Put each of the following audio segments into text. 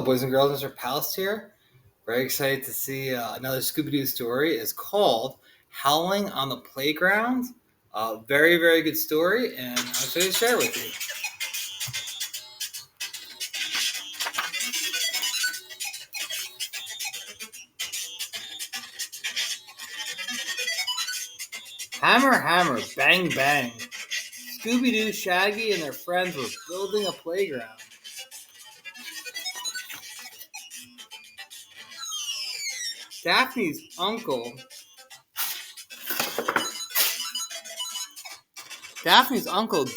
boys and girls. Mr. Palace here. Very excited to see another Scooby Doo story. It's called Howling on the Playground. Very, very good story, and I'm excited to share with you. Hammer, hammer, bang, bang. Scooby Doo, Shaggy, and their friends were building a playground. Daphne's uncle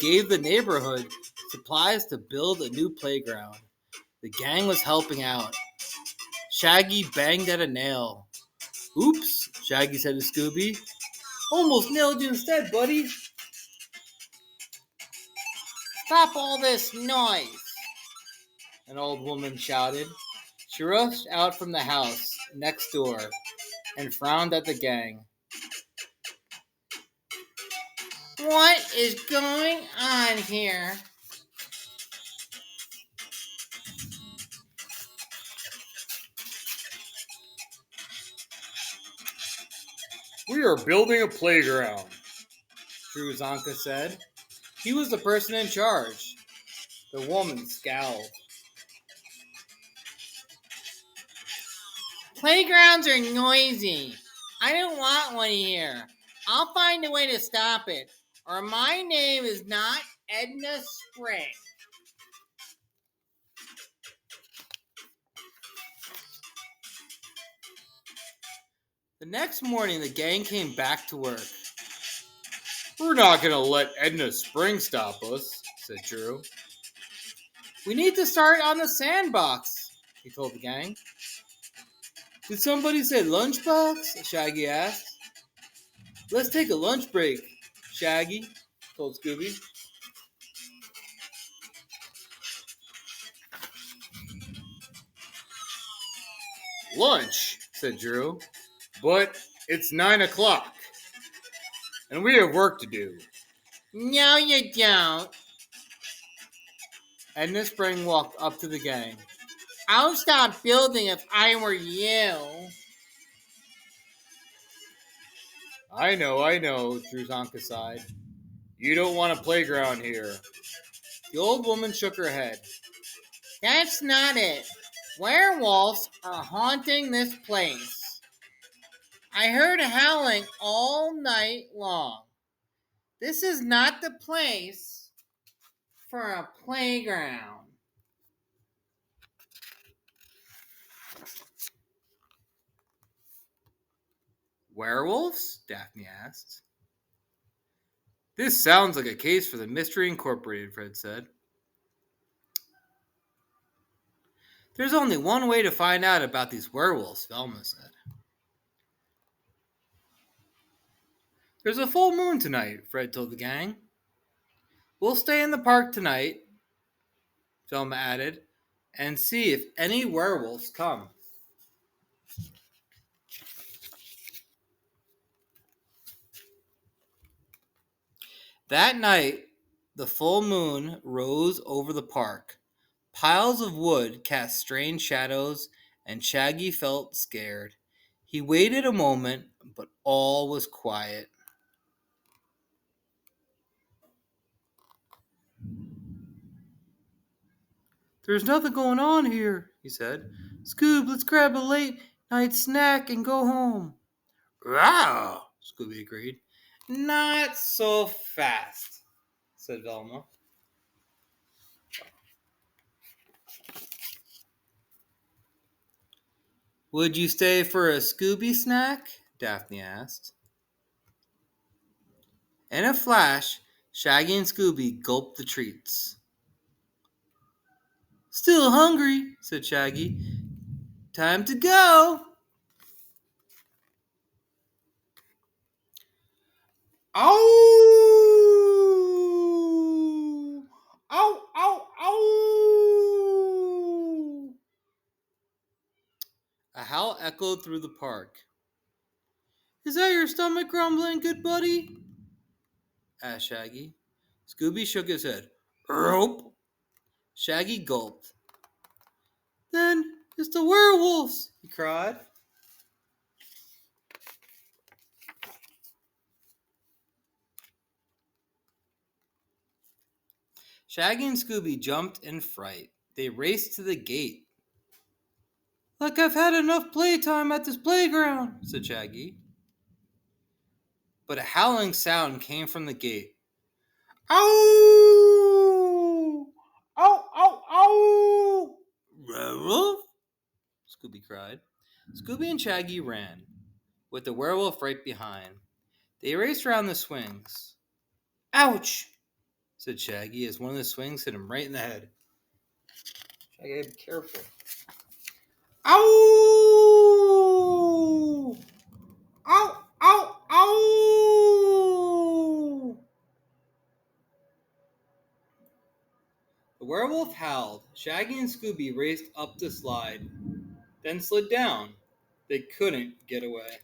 gave the neighborhood supplies to build a new playground. The gang was helping out. Shaggy banged at a nail. Oops, Shaggy said to Scooby. Almost nailed you instead, buddy. Stop all this noise, an old woman shouted. She rushed out from the house next door and frowned at the gang. What is going on here? We are building a playground, Drew Zonka said. He was the person in charge. The woman scowled. Playgrounds are noisy. I don't want one here. I'll find a way to stop it, or my name is not Edna Spring. The next morning, the gang came back to work. We're not going to let Edna Spring stop us, said Drew. We need to start on the sandbox, he told the gang. Did somebody say lunchbox? Shaggy asked. Let's take a lunch break, Shaggy told Scooby. Lunch, said Drew, but it's 9 o'clock, and we have work to do. No, you don't. Edna Spring walked up to the gang. I'll stop building if I were you. I know, Drew Zonka sighed. You don't want a playground here. The old woman shook her head. That's not it. Werewolves are haunting this place. I heard howling all night long. This is not the place for a playground. Werewolves? Daphne asked. This sounds like a case for the Mystery Incorporated, Fred said. There's only one way to find out about these werewolves, Velma said. There's a full moon tonight, Fred told the gang. We'll stay in the park tonight, Velma added, and see if any werewolves come. That night, the full moon rose over the park. Piles of wood cast strange shadows, and Shaggy felt scared. He waited a moment, but all was quiet. There's nothing going on here, he said. Scoob, let's grab a late night snack and go home. Wow, Scooby agreed. Not so fast, said Velma. Would you stay for a Scooby snack? Daphne asked. In a flash, Shaggy and Scooby gulped the treats. Still hungry, said Shaggy. Time to go. Ow! Ow, ow, ow! A howl echoed through the park. Is that your stomach grumbling, good buddy? Asked Shaggy. Scooby shook his head. Rope. Shaggy gulped. Then It's the werewolves, he cried. Shaggy and Scooby jumped in fright. They raced to the gate. Like I've had enough playtime at this playground, said Shaggy. But a howling sound came from the gate. Ow! Ow, ow, ow! Werewolf? Scooby cried. Scooby and Shaggy ran, with the werewolf right behind. They raced around the swings. Ouch! Said Shaggy as one of the swings hit him right in the head. Shaggy, be careful. Ow! Ow! Ow! Ow! The werewolf howled. Shaggy and Scooby raced up the slide, then slid down. They couldn't get away.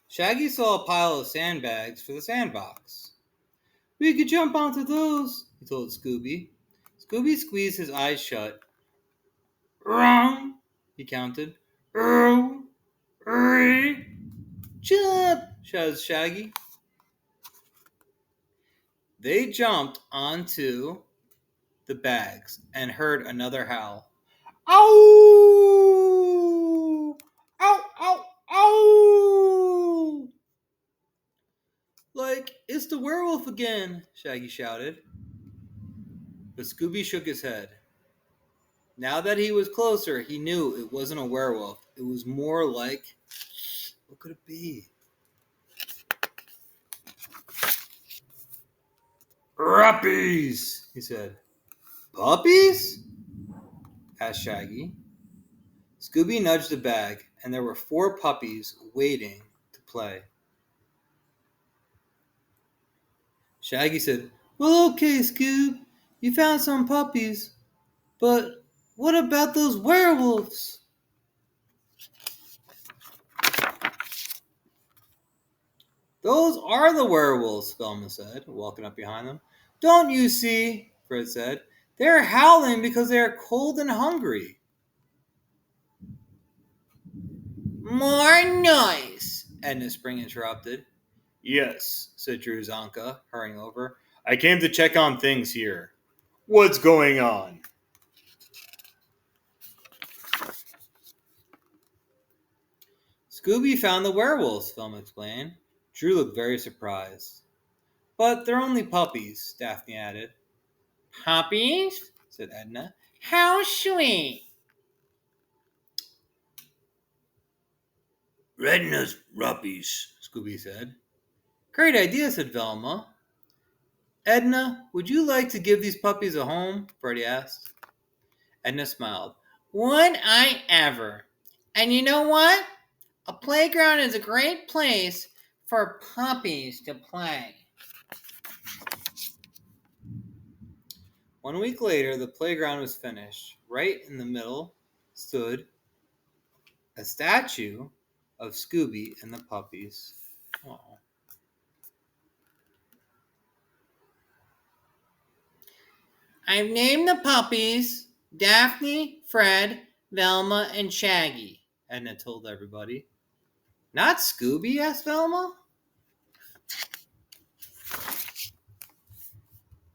Shaggy saw a pile of sandbags for the sandbox. We could jump onto those, he told Scooby. Scooby squeezed his eyes shut. Wrong, he counted. Jump, shouted Shaggy. They jumped onto the bags and heard another howl. Ow! Ow, ow, ow! Like, it's the werewolf again, Shaggy shouted. But Scooby shook his head. Now that he was closer, he knew it wasn't a werewolf. It was more like... What could it be? Puppies, he said. Puppies? Asked Shaggy. Scooby nudged the bag, and there were 4 puppies waiting to play. Shaggy said, Well, okay, Scoob. You found some puppies. But what about those werewolves? Those are the werewolves, Velma said, walking up behind them. Don't you see, Fred said. They're howling because they are cold and hungry. More noise, Edna Spring interrupted. Yes, said Drew Zonka, hurrying over. I came to check on things here. What's going on? Scooby found the werewolves, Velma explained. Drew looked very surprised. But they're only puppies, Daphne added. Puppies? Said Edna. How sweet. Edna's puppies, Scooby said. Great idea, said Velma. Edna, would you like to give these puppies a home? Freddie asked. Edna smiled. Would I ever? And you know what? A playground is a great place for puppies to play. 1 week later, the playground was finished. Right in the middle stood a statue of Scooby and the puppies. Aww. I've named the puppies Daphne, Fred, Velma, and Shaggy, Edna told everybody. Not Scooby? Asked Velma.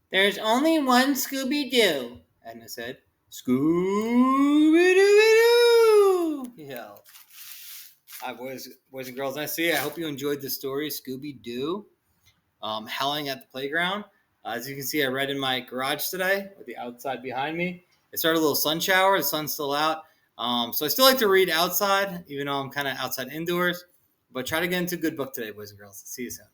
There's only one Scooby Doo, Edna said. Scooby Doo! He yelled. Hi, boys and girls. Nice to see you. I hope you enjoyed the story, Scooby Doo, howling at the playground. As you can see, I read in my garage today, with the outside behind me. It started a little sun shower. The sun's still out. So I still like to read outside, even though I'm kind of outside indoors. But try to get into a good book today, boys and girls. See you soon.